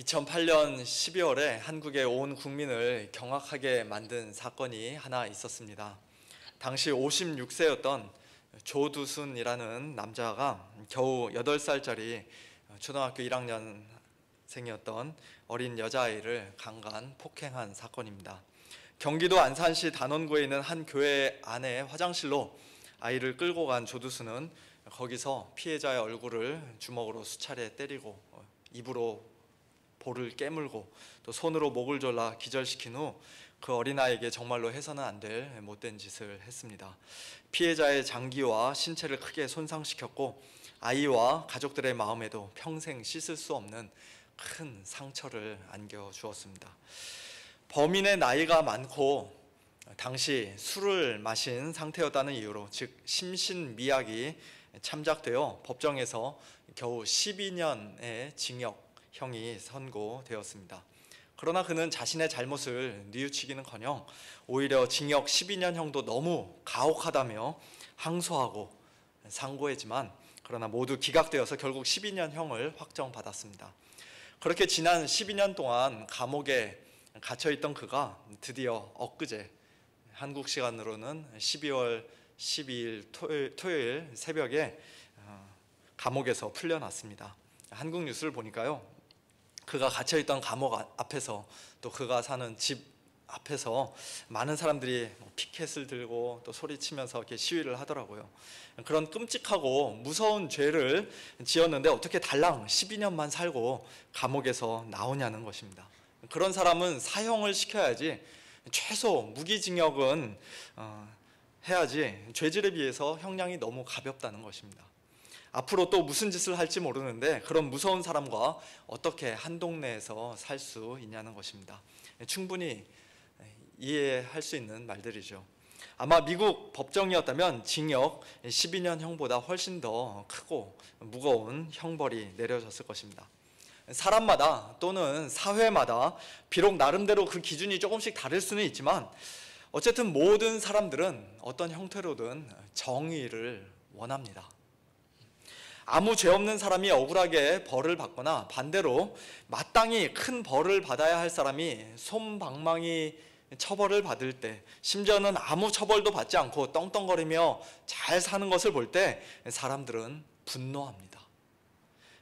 2008년 12월에 한국의 온 국민을 경악하게 만든 사건이 하나 있었습니다. 당시 56세였던 조두순이라는 남자가 겨우 8살짜리 초등학교 1학년생이었던 어린 여자아이를 강간 폭행한 사건입니다. 경기도 안산시 단원구에 있는 한 교회 안의 화장실로 아이를 끌고 간 조두순은 거기서 피해자의 얼굴을 주먹으로 수차례 때리고 입으로 볼을 깨물고 또 손으로 목을 졸라 기절시킨 후 그 어린아이에게 정말로 해서는 안 될 못된 짓을 했습니다. 피해자의 장기와 신체를 크게 손상시켰고 아이와 가족들의 마음에도 평생 씻을 수 없는 큰 상처를 안겨주었습니다. 범인의 나이가 많고 당시 술을 마신 상태였다는 이유로 즉 심신미약이 참작되어 법정에서 겨우 12년의 징역형이 선고되었습니다. 그러나 그는 자신의 잘못을 뉘우치기는커녕 오히려 징역 12년형도 너무 가혹하다며 항소하고 상고했지만 그러나 모두 기각되어서 결국 12년형을 확정받았습니다. 그렇게 지난 12년 동안 감옥에 갇혀있던 그가 드디어 엊그제 한국 시간으로는 12월 12일 토요일 새벽에 감옥에서 풀려났습니다. 한국 뉴스를 보니까요, 그가 갇혀있던 감옥 앞에서 또 그가 사는 집 앞에서 많은 사람들이 피켓을 들고 또 소리치면서 이렇게 시위를 하더라고요. 그런 끔찍하고 무서운 죄를 지었는데 어떻게 달랑 12년만 살고 감옥에서 나오냐는 것입니다. 그런 사람은 사형을 시켜야지, 최소 무기징역은 해야지 죄질에 비해서 형량이 너무 가볍다는 것입니다. 앞으로 또 무슨 짓을 할지 모르는데 그런 무서운 사람과 어떻게 한 동네에서 살 수 있냐는 것입니다. 충분히 이해할 수 있는 말들이죠. 아마 미국 법정이었다면 징역 12년형보다 훨씬 더 크고 무거운 형벌이 내려졌을 것입니다. 사람마다 또는 사회마다 비록 나름대로 그 기준이 조금씩 다를 수는 있지만 어쨌든 모든 사람들은 어떤 형태로든 정의를 원합니다. 아무 죄 없는 사람이 억울하게 벌을 받거나 반대로 마땅히 큰 벌을 받아야 할 사람이 솜방망이 처벌을 받을 때, 심지어는 아무 처벌도 받지 않고 떵떵거리며 잘 사는 것을 볼 때 사람들은 분노합니다.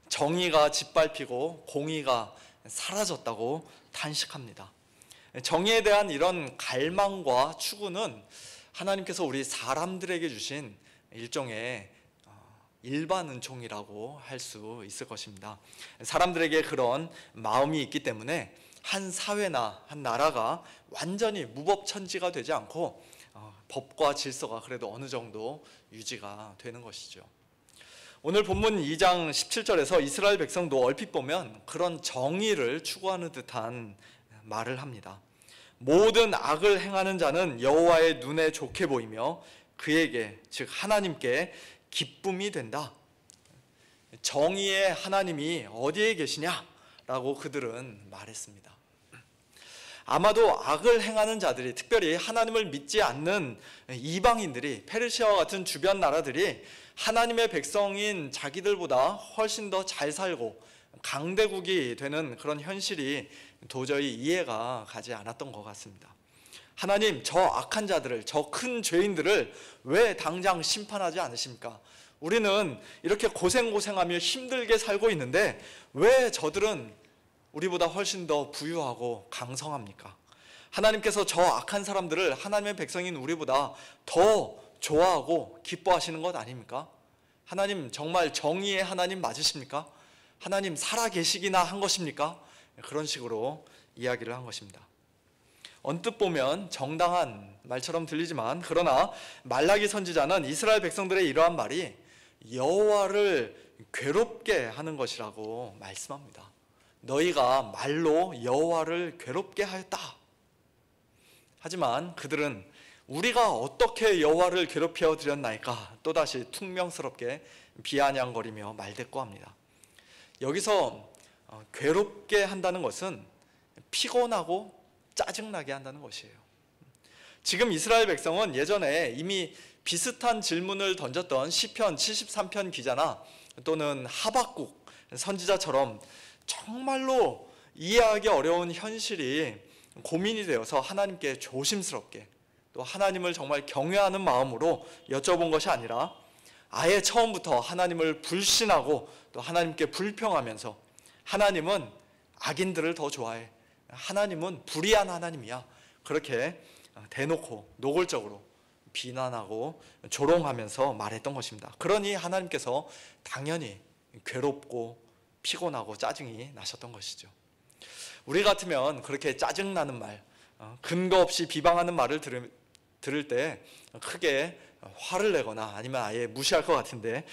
정의가 짓밟히고 공의가 사라졌다고 탄식합니다. 정의에 대한 이런 갈망과 추구는 하나님께서 우리 사람들에게 주신 일종의 일반 은총이라고 할 수 있을 것입니다. 사람들에게 그런 마음이 있기 때문에 한 사회나 한 나라가 완전히 무법천지가 되지 않고 법과 질서가 그래도 어느 정도 유지가 되는 것이죠. 오늘 본문 2장 17절에서 이스라엘 백성도 얼핏 보면 그런 정의를 추구하는 듯한 말을 합니다. 모든 악을 행하는 자는 여호와의 눈에 좋게 보이며 그에게 즉 하나님께 기쁨이 된다. 정의의 하나님이 어디에 계시냐라고 그들은 말했습니다. 아마도 악을 행하는 자들이, 특별히 하나님을 믿지 않는 이방인들이, 페르시아와 같은 주변 나라들이 하나님의 백성인 자기들보다 훨씬 더 잘 살고 강대국이 되는 그런 현실이 도저히 이해가 가지 않았던 것 같습니다. 하나님, 저 악한 자들을, 저 큰 죄인들을 왜 당장 심판하지 않으십니까? 우리는 이렇게 고생하며 힘들게 살고 있는데 왜 저들은 우리보다 훨씬 더 부유하고 강성합니까? 하나님께서 저 악한 사람들을 하나님의 백성인 우리보다 더 좋아하고 기뻐하시는 것 아닙니까? 하나님 정말 정의의 하나님 맞으십니까? 하나님 살아계시기나 한 것입니까? 그런 식으로 이야기를 한 것입니다. 언뜻 보면 정당한 말처럼 들리지만 그러나 말라기 선지자는 이스라엘 백성들의 이러한 말이 여호와를 괴롭게 하는 것이라고 말씀합니다. 너희가 말로 여호와를 괴롭게 하였다. 하지만 그들은 우리가 어떻게 여호와를 괴롭혀 드렸나이까 또다시 퉁명스럽게 비아냥거리며 말대꾸합니다. 여기서 괴롭게 한다는 것은 피곤하고 짜증나게 한다는 것이에요. 지금 이스라엘 백성은 예전에 이미 비슷한 질문을 던졌던 시편 73편 기자나 또는 하박국 선지자처럼 정말로 이해하기 어려운 현실이 고민이 되어서 하나님께 조심스럽게 또 하나님을 정말 경외하는 마음으로 여쭤본 것이 아니라 아예 처음부터 하나님을 불신하고 또 하나님께 불평하면서 하나님은 악인들을 더 좋아해, 하나님은 불의한 하나님이야, 그렇게 대놓고 노골적으로 비난하고 조롱하면서 말했던 것입니다. 그러니 하나님께서 당연히 괴롭고 피곤하고 짜증이 나셨던 것이죠. 우리 같으면 그렇게 짜증나는 말, 근거 없이 비방하는 말을 들을 때 크게 화를 내거나 아니면 아예 무시할 것 같은데,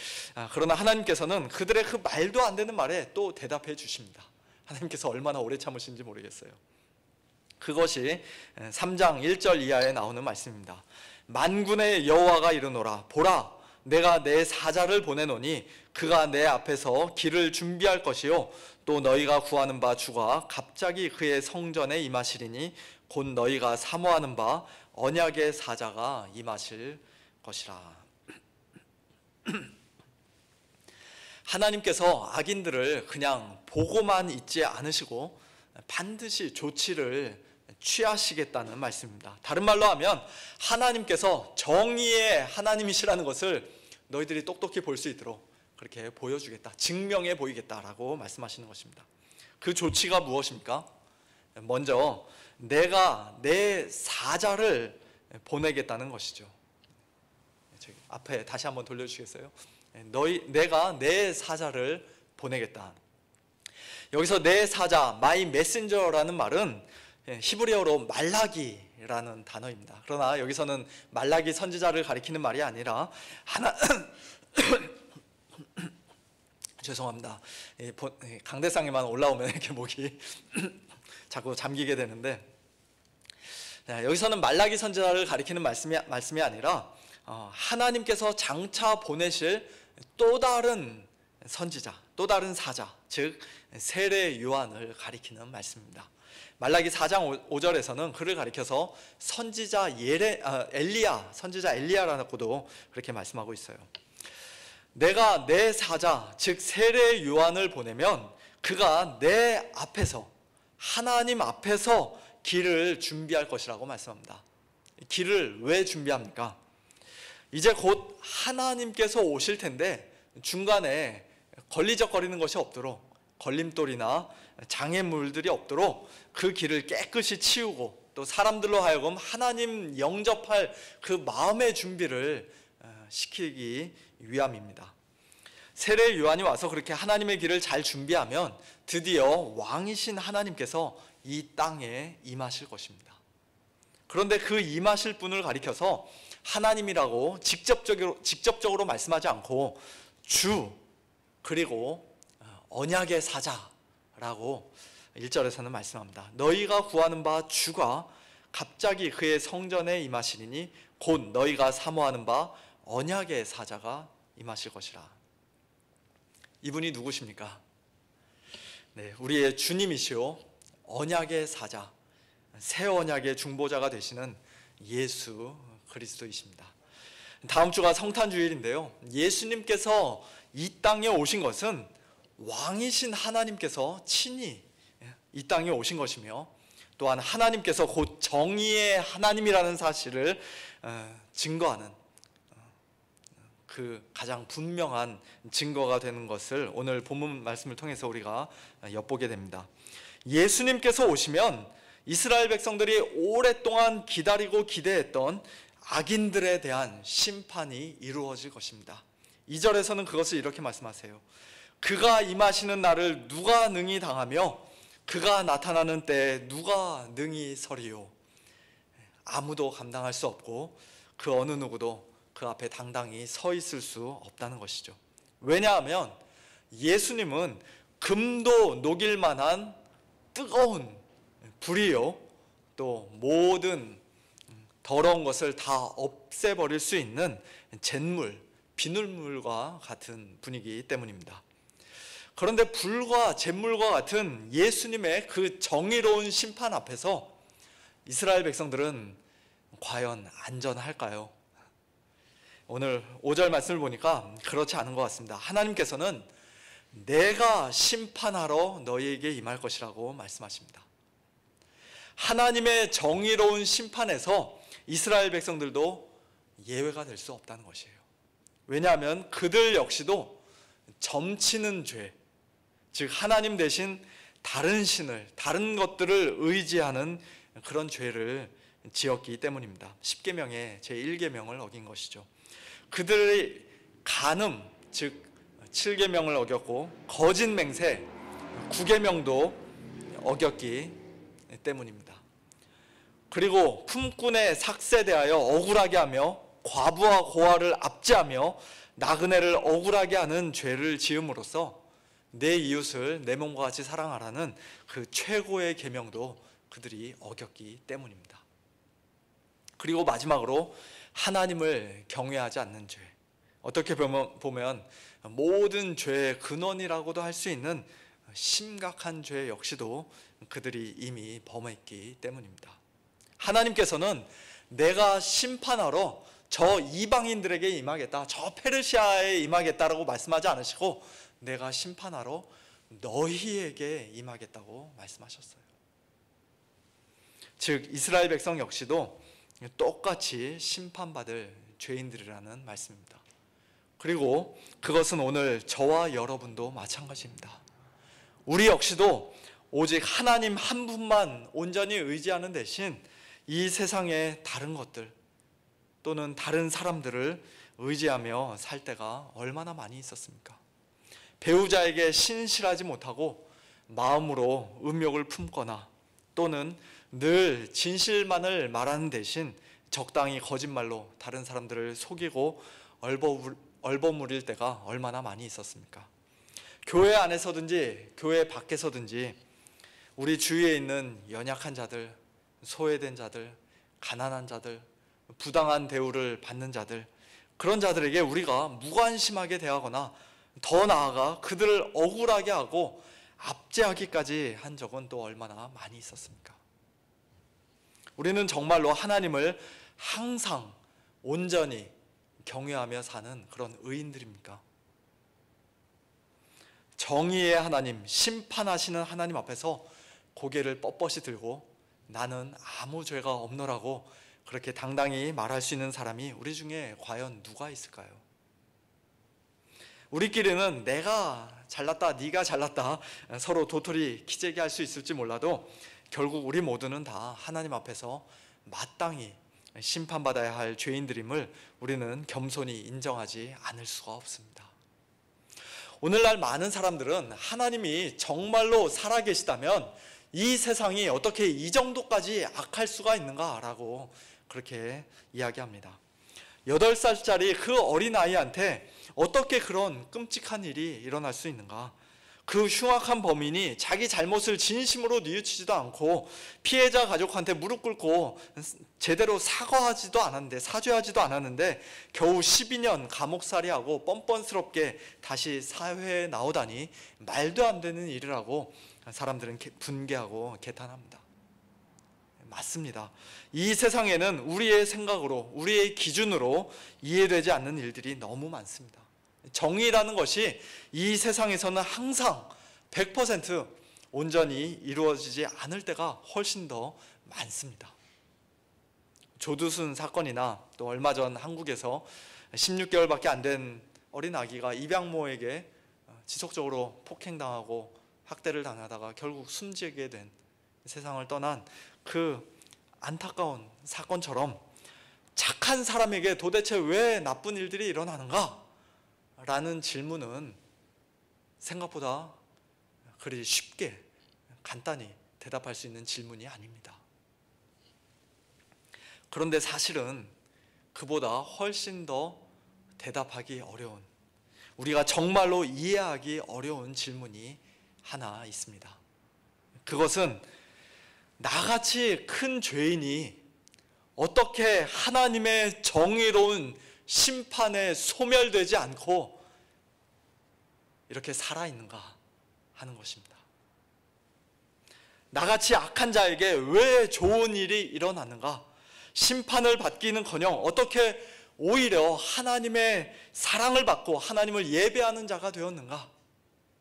그러나 하나님께서는 그들의 그 말도 안 되는 말에 또 대답해 주십니다. 하나님께서 얼마나 오래 참으신지 모르겠어요. 그것이 3장 1절 이하에 나오는 말씀입니다. 만군의 여호와가 이르노라, 보라, 내가 내 사자를 보내노니 그가 내 앞에서 길을 준비할 것이요 또 너희가 구하는 바 주가 갑자기 그의 성전에 임하시리니 곧 너희가 사모하는 바 언약의 사자가 임하실 것이라. 하나님께서 악인들을 그냥 보고만 있지 않으시고 반드시 조치를 취하시겠다는 말씀입니다. 다른 말로 하면 하나님께서 정의의 하나님이시라는 것을 너희들이 똑똑히 볼 수 있도록 그렇게 보여주겠다, 증명해 보이겠다라고 말씀하시는 것입니다. 그 조치가 무엇입니까? 먼저 내가 내 사자를 보내겠다는 것이죠. 저기 앞에 다시 한번 돌려주시겠어요? 내가 내 사자를 보내겠다. 여기서 내 사자, my messenger라는 말은 히브리어로 말라기라는 단어입니다. 그러나 여기서는 말라기 선지자를 가리키는 말이 아니라 죄송합니다. 강대상에만 올라오면 이렇게 목이 자꾸 잠기게 되는데, 여기서는 말라기 선지자를 가리키는 말씀이 아니라 하나님께서 장차 보내실 또 다른 선지자, 또 다른 사자, 즉 세례 요한을 가리키는 말씀입니다. 말라기 4장 5절에서는 그를 가리켜서 선지자 엘리야, 선지자 엘리야라고도 그렇게 말씀하고 있어요. 내가 내 사자, 즉 세례 요한을 보내면 그가 내 앞에서, 하나님 앞에서 길을 준비할 것이라고 말씀합니다. 길을 왜 준비합니까? 이제 곧 하나님께서 오실 텐데 중간에 걸리적거리는 것이 없도록, 걸림돌이나 장애물들이 없도록 그 길을 깨끗이 치우고 또 사람들로 하여금 하나님 영접할 그 마음의 준비를 시키기 위함입니다. 세례 요한이 와서 그렇게 하나님의 길을 잘 준비하면 드디어 왕이신 하나님께서 이 땅에 임하실 것입니다. 그런데 그 임하실 분을 가리켜서 하나님이라고 직접적으로 말씀하지 않고 주, 그리고 언약의 사자라고 1절에서는 말씀합니다. 너희가 구하는 바 주가 갑자기 그의 성전에 임하시리니 곧 너희가 사모하는 바 언약의 사자가 임하실 것이라. 이분이 누구십니까? 네, 우리의 주님이시오 언약의 사자, 새 언약의 중보자가 되시는 예수 그리스도이십니다. 다음 주가 성탄주일인데요, 예수님께서 이 땅에 오신 것은 왕이신 하나님께서 친히 이 땅에 오신 것이며, 또한 하나님께서 곧 정의의 하나님이라는 사실을 증거하는 그 가장 분명한 증거가 되는 것을 오늘 본문 말씀을 통해서 우리가 엿보게 됩니다. 예수님께서 오시면 이스라엘 백성들이 오랫동안 기다리고 기대했던 악인들에 대한 심판이 이루어질 것입니다. 2절에서는 그것을 이렇게 말씀하세요. 그가 임하시는 날을 누가 능히 당하며 그가 나타나는 때에 누가 능히 서리요. 아무도 감당할 수 없고 그 어느 누구도 그 앞에 당당히 서 있을 수 없다는 것이죠. 왜냐하면 예수님은 금도 녹일 만한 뜨거운 불이요, 또 모든 더러운 것을 다 없애버릴 수 있는 잿물, 비눗물과 같은 분이기 때문입니다. 그런데 불과 잿물과 같은 예수님의 그 정의로운 심판 앞에서 이스라엘 백성들은 과연 안전할까요? 오늘 5절 말씀을 보니까 그렇지 않은 것 같습니다. 하나님께서는 내가 심판하러 너희에게 임할 것이라고 말씀하십니다. 하나님의 정의로운 심판에서 이스라엘 백성들도 예외가 될 수 없다는 것이에요. 왜냐하면 그들 역시도 점치는 죄, 즉 하나님 대신 다른 신을, 다른 것들을 의지하는 그런 죄를 지었기 때문입니다. 10계명의 제1계명을 어긴 것이죠. 그들의 간음, 즉 7계명을 어겼고 거짓 맹세, 9계명도 어겼기 때문입니다. 그리고 품꾼의 삭세에 대하여 억울하게 하며 과부와 고아를 압제하며 나그네를 억울하게 하는 죄를 지음으로써 내 이웃을 내 몸과 같이 사랑하라는 그 최고의 계명도 그들이 어겼기 때문입니다. 그리고 마지막으로 하나님을 경외하지 않는 죄, 어떻게 보면 모든 죄의 근원이라고도 할 수 있는 심각한 죄 역시도 그들이 이미 범했기 때문입니다. 하나님께서는 내가 심판하러 저 이방인들에게 임하겠다, 저 페르시아에 임하겠다라고 말씀하지 않으시고 내가 심판하러 너희에게 임하겠다고 말씀하셨어요. 즉 이스라엘 백성 역시도 똑같이 심판받을 죄인들이라는 말씀입니다. 그리고 그것은 오늘 저와 여러분도 마찬가지입니다. 우리 역시도 오직 하나님 한 분만 온전히 의지하는 대신 이 세상의 다른 것들 또는 다른 사람들을 의지하며 살 때가 얼마나 많이 있었습니까? 배우자에게 신실하지 못하고 마음으로 음욕을 품거나 또는 늘 진실만을 말하는 대신 적당히 거짓말로 다른 사람들을 속이고 얼버무릴 때가 얼마나 많이 있었습니까? 교회 안에서든지 교회 밖에서든지 우리 주위에 있는 연약한 자들, 소외된 자들, 가난한 자들, 부당한 대우를 받는 자들, 그런 자들에게 우리가 무관심하게 대하거나 더 나아가 그들을 억울하게 하고 압제하기까지 한 적은 또 얼마나 많이 있었습니까? 우리는 정말로 하나님을 항상 온전히 경외하며 사는 그런 의인들입니까? 정의의 하나님, 심판하시는 하나님 앞에서 고개를 뻣뻣이 들고 나는 아무 죄가 없노라고 그렇게 당당히 말할 수 있는 사람이 우리 중에 과연 누가 있을까요? 우리끼리는 내가 잘났다, 네가 잘났다 서로 도토리 키재기 할 수 있을지 몰라도 결국 우리 모두는 다 하나님 앞에서 마땅히 심판받아야 할 죄인들임을 우리는 겸손히 인정하지 않을 수가 없습니다. 오늘날 많은 사람들은 하나님이 정말로 살아계시다면 이 세상이 어떻게 이 정도까지 악할 수가 있는가라고 그렇게 이야기합니다. 8살짜리 그 어린아이한테 어떻게 그런 끔찍한 일이 일어날 수 있는가? 그 흉악한 범인이 자기 잘못을 진심으로 뉘우치지도 않고 피해자 가족한테 무릎 꿇고 제대로 사죄하지도 않았는데 겨우 12년 감옥살이하고 뻔뻔스럽게 다시 사회에 나오다니 말도 안 되는 일이라고 사람들은 분개하고 개탄합니다. 맞습니다. 이 세상에는 우리의 생각으로, 우리의 기준으로 이해되지 않는 일들이 너무 많습니다. 정의라는 것이 이 세상에서는 항상 100% 온전히 이루어지지 않을 때가 훨씬 더 많습니다. 조두순 사건이나 또 얼마 전 한국에서 16개월밖에 안 된 어린 아기가 입양모에게 지속적으로 폭행당하고 학대를 당하다가 결국 숨지게 된 세상을 떠난 그 안타까운 사건처럼 착한 사람에게 도대체 왜 나쁜 일들이 일어나는가? 라는 질문은 생각보다 그리 쉽게 간단히 대답할 수 있는 질문이 아닙니다. 그런데 사실은 그보다 훨씬 더 대답하기 어려운, 우리가 정말로 이해하기 어려운 질문이 하나 있습니다. 그것은 나같이 큰 죄인이 어떻게 하나님의 정의로운 심판에 소멸되지 않고 이렇게 살아있는가 하는 것입니다. 나같이 악한 자에게 왜 좋은 일이 일어나는가? 심판을 받기는커녕 어떻게 오히려 하나님의 사랑을 받고 하나님을 예배하는 자가 되었는가?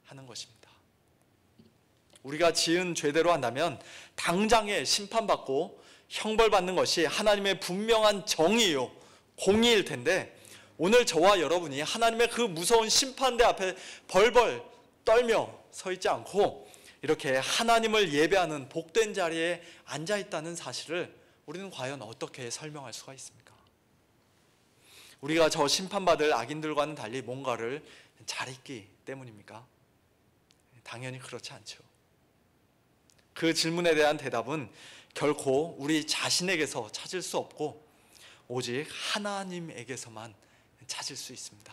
하는 것입니다. 우리가 지은 죄대로 한다면 당장에 심판받고 형벌받는 것이 하나님의 분명한 정의요, 공의일 텐데, 오늘 저와 여러분이 하나님의 그 무서운 심판대 앞에 벌벌 떨며 서 있지 않고 이렇게 하나님을 예배하는 복된 자리에 앉아 있다는 사실을 우리는 과연 어떻게 설명할 수가 있습니까? 우리가 저 심판받을 악인들과는 달리 뭔가를 잘했기 때문입니까? 당연히 그렇지 않죠. 그 질문에 대한 대답은 결코 우리 자신에게서 찾을 수 없고 오직 하나님에게서만 찾을 수 있습니다.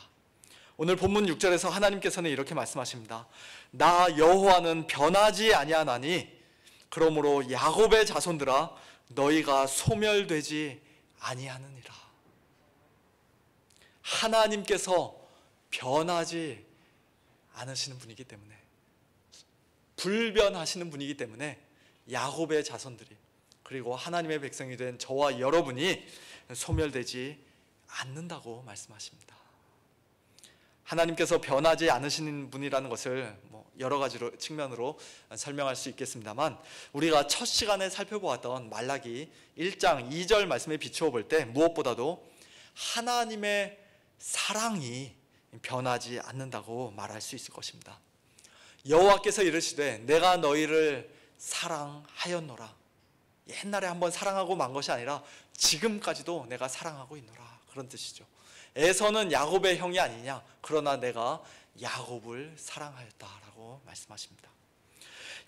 오늘 본문 6절에서 하나님께서는 이렇게 말씀하십니다. 나 여호와는 변하지 아니하나니 그러므로 야곱의 자손들아 너희가 소멸되지 아니하느니라. 하나님께서 변하지 않으시는 분이기 때문에, 불변하시는 분이기 때문에 야곱의 자손들이, 그리고 하나님의 백성이 된 저와 여러분이 소멸되지 않는다고 말씀하십니다. 하나님께서 변하지 않으시는 분이라는 것을 여러 가지로 측면으로 설명할 수 있겠습니다만, 우리가 첫 시간에 살펴보았던 말라기 1장 2절 말씀에 비추어 볼 때 무엇보다도 하나님의 사랑이 변하지 않는다고 말할 수 있을 것입니다. 여호와께서 이르시되 내가 너희를 사랑하였노라. 옛날에 한번 사랑하고 만 것이 아니라 지금까지도 내가 사랑하고 있노라, 그런 뜻이죠. 에서는 야곱의 형이 아니냐, 그러나 내가 야곱을 사랑하였다라고 말씀하십니다.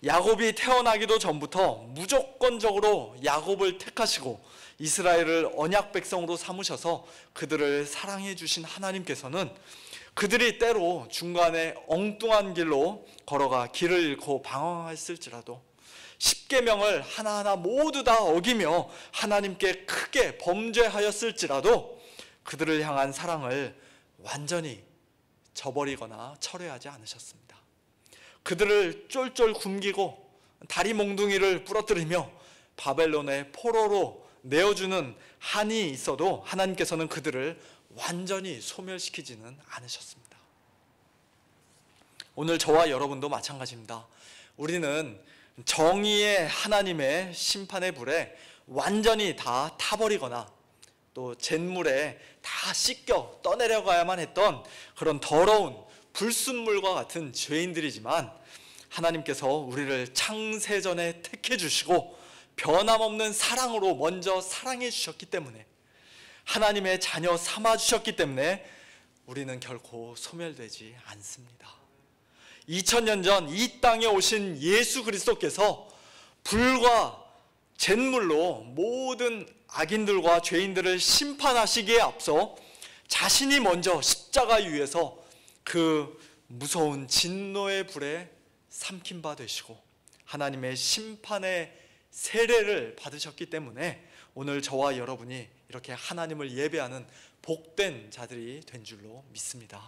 야곱이 태어나기도 전부터 무조건적으로 야곱을 택하시고 이스라엘을 언약 백성으로 삼으셔서 그들을 사랑해 주신 하나님께서는 그들이 때로 중간에 엉뚱한 길로 걸어가 길을 잃고 방황했을지라도 십계명을 하나하나 모두 다 어기며 하나님께 크게 범죄하였을지라도 그들을 향한 사랑을 완전히 저버리거나 철회하지 않으셨습니다. 그들을 쫄쫄 굶기고 다리 몽둥이를 부러뜨리며 바벨론의 포로로 내어주는 한이 있어도 하나님께서는 그들을 완전히 소멸시키지는 않으셨습니다. 오늘 저와 여러분도 마찬가지입니다. 우리는 정의의 하나님의 심판의 불에 완전히 다 타버리거나 또 잿물에 다 씻겨 떠내려가야만 했던 그런 더러운 불순물과 같은 죄인들이지만, 하나님께서 우리를 창세전에 택해 주시고 변함없는 사랑으로 먼저 사랑해 주셨기 때문에, 하나님의 자녀 삼아 주셨기 때문에 우리는 결코 소멸되지 않습니다. 2000년 전 이 땅에 오신 예수 그리스도께서 불과 잿물로 모든 악인들과 죄인들을 심판하시기에 앞서 자신이 먼저 십자가 위에서 그 무서운 진노의 불에 삼킨 바 되시고 하나님의 심판의 세례를 받으셨기 때문에 오늘 저와 여러분이 이렇게 하나님을 예배하는 복된 자들이 된 줄로 믿습니다.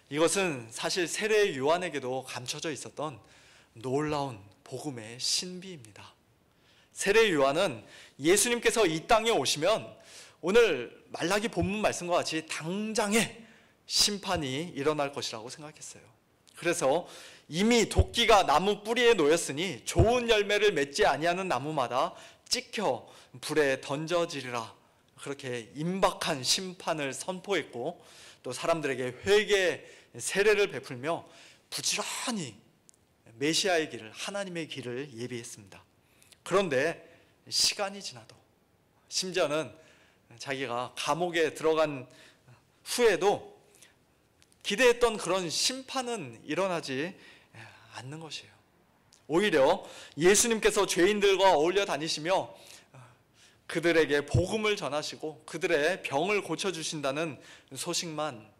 이것은 사실 세례 요한에게도 감춰져 있었던 놀라운 복음의 신비입니다. 세례 요한은 예수님께서 이 땅에 오시면 오늘 말라기 본문 말씀과 같이 당장에 심판이 일어날 것이라고 생각했어요. 그래서 이미 도끼가 나무 뿌리에 놓였으니 좋은 열매를 맺지 아니하는 나무마다 찍혀 불에 던져지리라, 그렇게 임박한 심판을 선포했고 또 사람들에게 회개 세례를 베풀며 부지런히 메시아의 길을, 하나님의 길을 예비했습니다. 그런데 시간이 지나도, 심지어는 자기가 감옥에 들어간 후에도 기대했던 그런 심판은 일어나지 않는 것이에요. 오히려 예수님께서 죄인들과 어울려 다니시며 그들에게 복음을 전하시고 그들의 병을 고쳐주신다는 소식만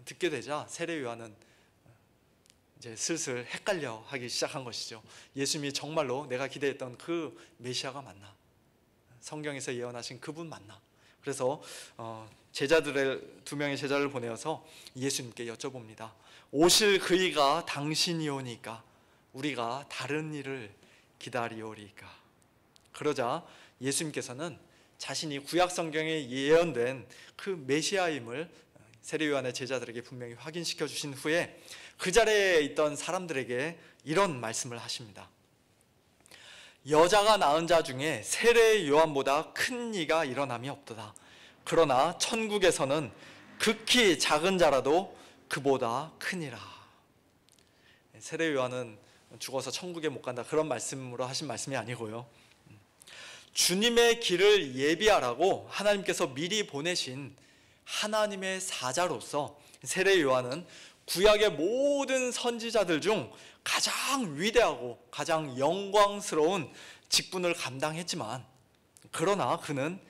듣게 되자 세례 요한은 이제 슬슬 헷갈려 하기 시작한 것이죠. 예수님이 정말로 내가 기대했던 그 메시아가 맞나? 성경에서 예언하신 그분 맞나? 그래서 제자들의 두 명의 제자를 보내어서 예수님께 여쭤봅니다. 오실 그이가 당신이오니까 우리가 다른 일을 기다리오리까? 그러자 예수님께서는 자신이 구약 성경에 예언된 그 메시아임을 세례 요한의 제자들에게 분명히 확인시켜 주신 후에 그 자리에 있던 사람들에게 이런 말씀을 하십니다. 여자가 낳은 자 중에 세례 요한보다 큰 이가 일어남이 없도다. 그러나 천국에서는 극히 작은 자라도 그보다 크니라. 세례 요한은 죽어서 천국에 못 간다, 그런 말씀으로 하신 말씀이 아니고요, 주님의 길을 예비하라고 하나님께서 미리 보내신 하나님의 사자로서 세례 요한은 구약의 모든 선지자들 중 가장 위대하고 가장 영광스러운 직분을 감당했지만, 그러나 그는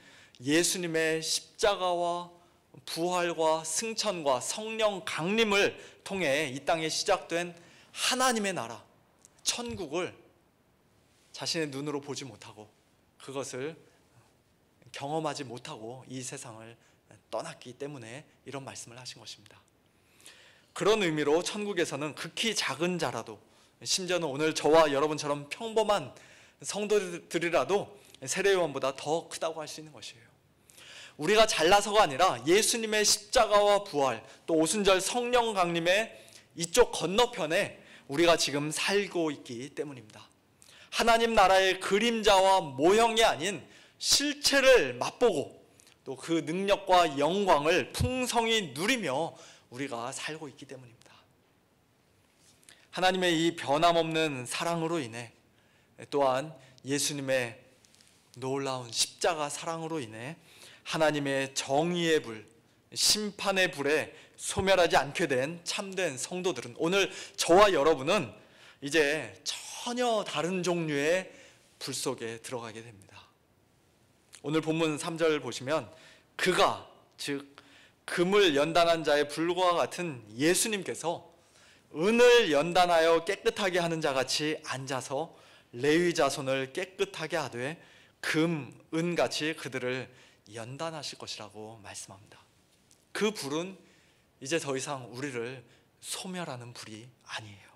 예수님의 십자가와 부활과 승천과 성령 강림을 통해 이 땅에 시작된 하나님의 나라, 천국을 자신의 눈으로 보지 못하고 그것을 경험하지 못하고 이 세상을 떠났기 때문에 이런 말씀을 하신 것입니다. 그런 의미로 천국에서는 극히 작은 자라도, 심지어는 오늘 저와 여러분처럼 평범한 성도들이라도 세례 요한보다 더 크다고 할 수 있는 것이에요. 우리가 잘나서가 아니라 예수님의 십자가와 부활, 또 오순절 성령 강림의 이쪽 건너편에 우리가 지금 살고 있기 때문입니다. 하나님 나라의 그림자와 모형이 아닌 실체를 맛보고 또 그 능력과 영광을 풍성히 누리며 우리가 살고 있기 때문입니다. 하나님의 이 변함없는 사랑으로 인해, 또한 예수님의 놀라운 십자가 사랑으로 인해 하나님의 정의의 불, 심판의 불에 소멸하지 않게 된 참된 성도들은, 오늘 저와 여러분은 이제 전혀 다른 종류의 불 속에 들어가게 됩니다. 오늘 본문 3절 보시면 그가, 즉 금을 연단한 자의 불과 같은 예수님께서 은을 연단하여 깨끗하게 하는 자같이 앉아서 레위 자손을 깨끗하게 하되 금, 은같이 그들을 연단하실 것이라고 말씀합니다. 그 불은 이제 더 이상 우리를 소멸하는 불이 아니에요.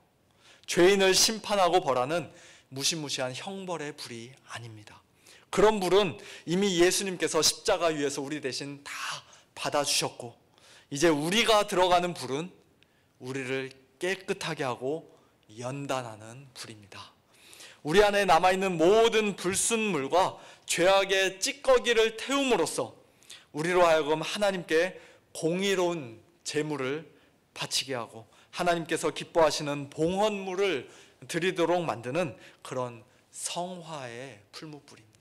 죄인을 심판하고 벌하는 무시무시한 형벌의 불이 아닙니다. 그런 불은 이미 예수님께서 십자가 위에서 우리 대신 다 받아주셨고, 이제 우리가 들어가는 불은 우리를 깨끗하게 하고 연단하는 불입니다. 우리 안에 남아있는 모든 불순물과 죄악의 찌꺼기를 태움으로써 우리로 하여금 하나님께 공의로운 제물을 바치게 하고 하나님께서 기뻐하시는 봉헌물을 드리도록 만드는 그런 성화의 풀무불입니다.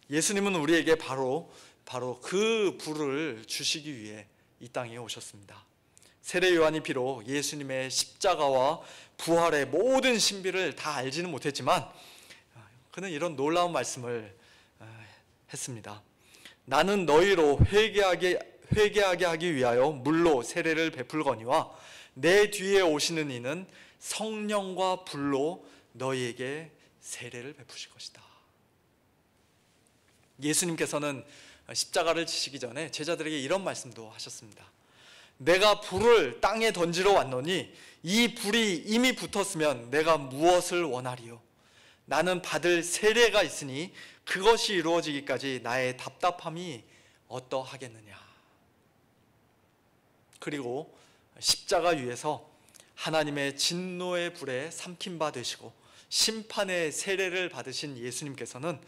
예수님은 우리에게 바로 그 불을 주시기 위해 이 땅에 오셨습니다. 세례 요한이 비록 예수님의 십자가와 부활의 모든 신비를 다 알지는 못했지만 그는 이런 놀라운 말씀을 했습니다. 나는 너희로 회개하게 하기 위하여 물로 세례를 베풀거니와 내 뒤에 오시는 이는 성령과 불로 너희에게 세례를 베푸실 것이다. 예수님께서는 십자가를 지시기 전에 제자들에게 이런 말씀도 하셨습니다. 내가 불을 땅에 던지러 왔노니 이 불이 이미 붙었으면 내가 무엇을 원하리요? 나는 받을 세례가 있으니 그것이 이루어지기까지 나의 답답함이 어떠하겠느냐. 그리고 십자가 위에서 하나님의 진노의 불에 삼킨 바 되시고 심판의 세례를 받으신 예수님께서는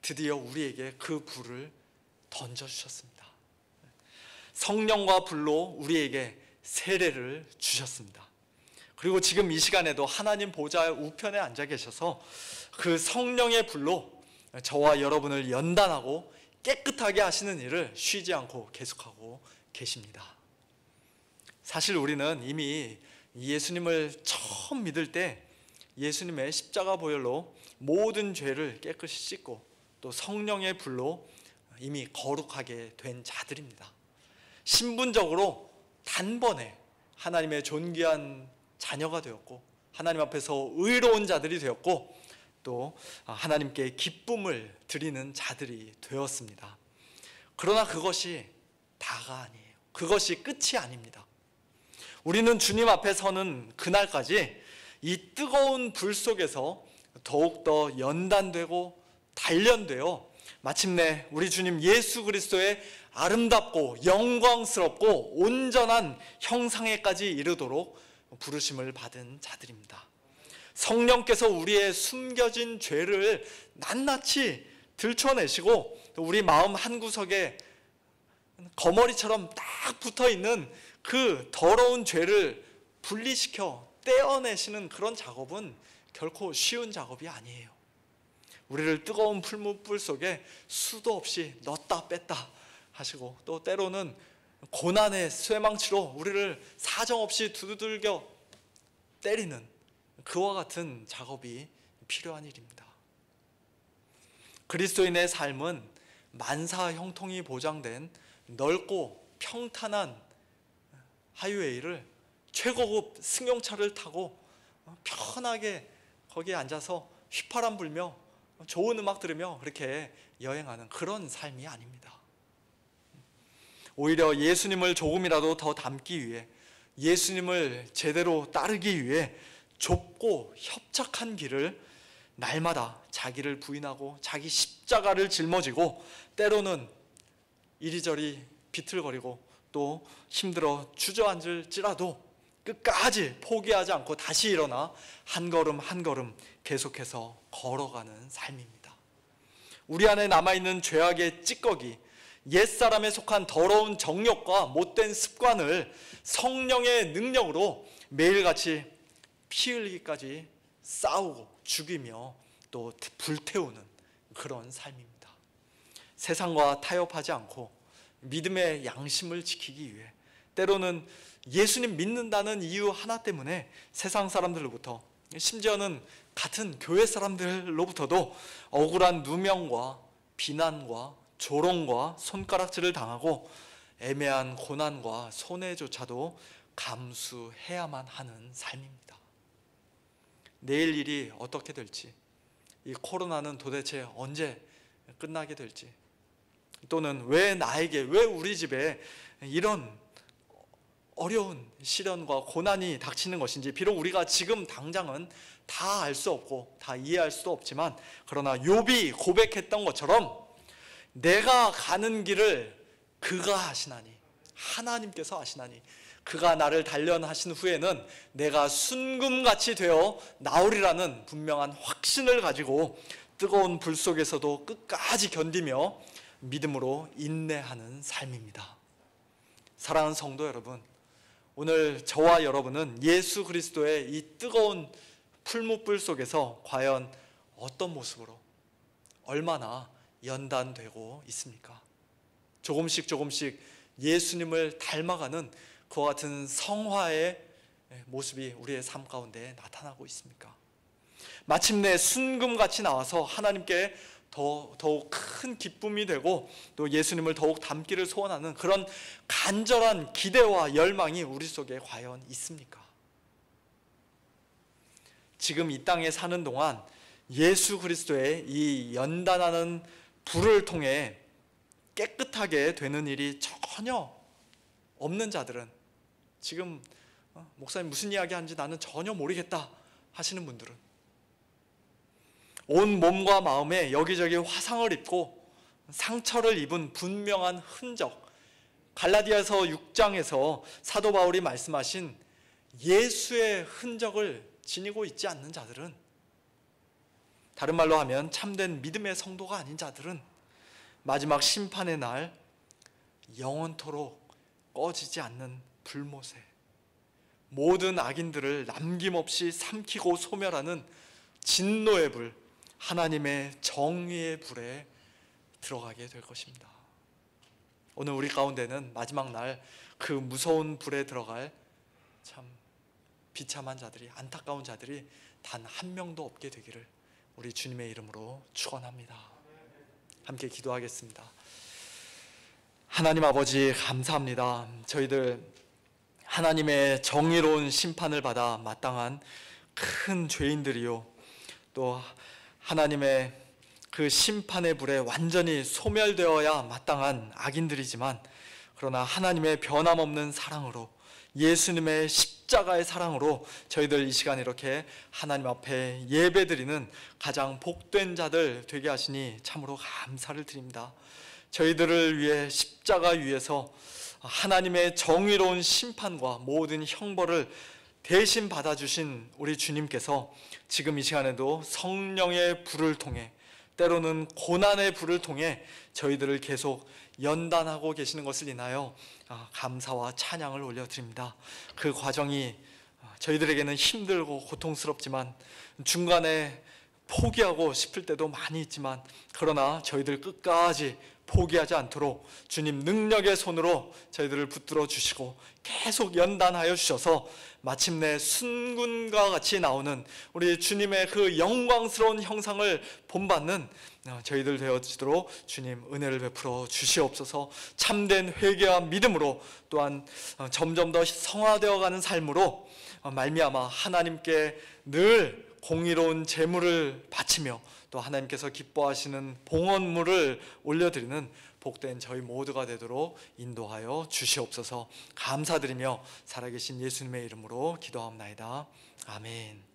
드디어 우리에게 그 불을 던져주셨습니다. 성령과 불로 우리에게 세례를 주셨습니다. 그리고 지금 이 시간에도 하나님 보좌 우편에 앉아 계셔서 그 성령의 불로 저와 여러분을 연단하고 깨끗하게 하시는 일을 쉬지 않고 계속하고 계십니다. 사실 우리는 이미 예수님을 처음 믿을 때 예수님의 십자가 보혈로 모든 죄를 깨끗이 씻고 또 성령의 불로 이미 거룩하게 된 자들입니다. 신분적으로 단번에 하나님의 존귀한 자녀가 되었고 하나님 앞에서 의로운 자들이 되었고 또 하나님께 기쁨을 드리는 자들이 되었습니다. 그러나 그것이 다가 아니에요. 그것이 끝이 아닙니다. 우리는 주님 앞에 서는 그날까지 이 뜨거운 불 속에서 더욱더 연단되고 단련되어 마침내 우리 주님 예수 그리스도의 아름답고 영광스럽고 온전한 형상에까지 이르도록 부르심을 받은 자들입니다. 성령께서 우리의 숨겨진 죄를 낱낱이 들춰내시고 우리 마음 한구석에 거머리처럼 딱 붙어있는 그 더러운 죄를 분리시켜 떼어내시는 그런 작업은 결코 쉬운 작업이 아니에요. 우리를 뜨거운 풀무불 속에 수도 없이 넣었다 뺐다 하시고, 또 때로는 고난의 쇠망치로 우리를 사정없이 두들겨 때리는 그와 같은 작업이 필요한 일입니다. 그리스도인의 삶은 만사 형통이 보장된 넓고 평탄한 하이웨이를 최고급 승용차를 타고 편하게 거기에 앉아서 휘파람 불며 좋은 음악 들으며 그렇게 여행하는 그런 삶이 아닙니다. 오히려 예수님을 조금이라도 더 닮기 위해, 예수님을 제대로 따르기 위해 좁고 협착한 길을 날마다 자기를 부인하고 자기 십자가를 짊어지고, 때로는 이리저리 비틀거리고 또 힘들어 주저앉을지라도 끝까지 포기하지 않고 다시 일어나 한 걸음 한 걸음 계속해서 걸어가는 삶입니다. 우리 안에 남아있는 죄악의 찌꺼기, 옛사람에 속한 더러운 정욕과 못된 습관을 성령의 능력으로 매일같이 피 흘리기까지 싸우고 죽이며 또 불태우는 그런 삶입니다. 세상과 타협하지 않고 믿음의 양심을 지키기 위해, 때로는 예수님 믿는다는 이유 하나 때문에 세상 사람들로부터, 심지어는 같은 교회 사람들로부터도 억울한 누명과 비난과 조롱과 손가락질을 당하고 애매한 고난과 손해조차도 감수해야만 하는 삶입니다. 내일 일이 어떻게 될지, 이 코로나는 도대체 언제 끝나게 될지, 또는 왜 나에게, 왜 우리 집에 이런 어려운 시련과 고난이 닥치는 것인지, 비록 우리가 지금 당장은 다 알 수 없고 다 이해할 수도 없지만, 그러나 욥이 고백했던 것처럼 내가 가는 길을 그가 하시나니, 하나님께서 하시나니, 그가 나를 단련하신 후에는 내가 순금같이 되어 나오리라는 분명한 확신을 가지고 뜨거운 불 속에서도 끝까지 견디며 믿음으로 인내하는 삶입니다. 사랑하는 성도 여러분, 오늘 저와 여러분은 예수 그리스도의 이 뜨거운 풀무불 속에서 과연 어떤 모습으로, 얼마나 연단되고 있습니까? 조금씩 예수님을 닮아가는 그와 같은 성화의 모습이 우리의 삶 가운데 나타나고 있습니까? 마침내 순금같이 나와서 하나님께 더욱 큰 기쁨이 되고 또 예수님을 더욱 닮기를 소원하는 그런 간절한 기대와 열망이 우리 속에 과연 있습니까? 지금 이 땅에 사는 동안 예수 그리스도의 이 연단하는 불을 통해 깨끗하게 되는 일이 전혀 없는 자들은, 지금 목사님 무슨 이야기 하는지 나는 전혀 모르겠다 하시는 분들은, 온 몸과 마음에 여기저기 화상을 입고 상처를 입은 분명한 흔적, 갈라디아서 6장에서 사도 바울이 말씀하신 예수의 흔적을 지니고 있지 않는 자들은, 다른 말로 하면 참된 믿음의 성도가 아닌 자들은 마지막 심판의 날 영원토록 꺼지지 않는 불못에 모든 악인들을 남김없이 삼키고 소멸하는 진노의 불, 하나님의 정의의 불에 들어가게 될 것입니다. 오늘 우리 가운데는 마지막 날 그 무서운 불에 들어갈 참 비참한 자들이, 안타까운 자들이 단 한 명도 없게 되기를 우리 주님의 이름으로 축원합니다. 함께 기도하겠습니다. 하나님 아버지, 감사합니다. 저희들 하나님의 정의로운 심판을 받아 마땅한 큰 죄인들이요, 또 하나님의 그 심판의 불에 완전히 소멸되어야 마땅한 악인들이지만, 그러나 하나님의 변함없는 사랑으로, 예수님의 십자가의 사랑으로 저희들 이 시간 이렇게 하나님 앞에 예배드리는 가장 복된 자들 되게 하시니 참으로 감사를 드립니다. 저희들을 위해 십자가 위에서 하나님의 정의로운 심판과 모든 형벌을 대신 받아주신 우리 주님께서 지금 이 시간에도 성령의 불을 통해, 때로는 고난의 불을 통해 저희들을 계속 연단하고 계시는 것을 인하여 감사와 찬양을 올려드립니다. 그 과정이 저희들에게는 힘들고 고통스럽지만, 중간에 포기하고 싶을 때도 많이 있지만, 그러나 저희들 끝까지 포기하지 않도록 주님 능력의 손으로 저희들을 붙들어 주시고 계속 연단하여 주셔서 마침내 순금과 같이 나오는 우리 주님의 그 영광스러운 형상을 본받는 저희들 되어지도록 주님 은혜를 베풀어 주시옵소서. 참된 회개와 믿음으로, 또한 점점 더 성화되어가는 삶으로 말미암아 하나님께 늘 공의로운 제물을 바치며 또 하나님께서 기뻐하시는 봉헌물을 올려드리는 복된 저희 모두가 되도록 인도하여 주시옵소서. 감사드리며 살아계신 예수님의 이름으로 기도하옵나이다. 아멘.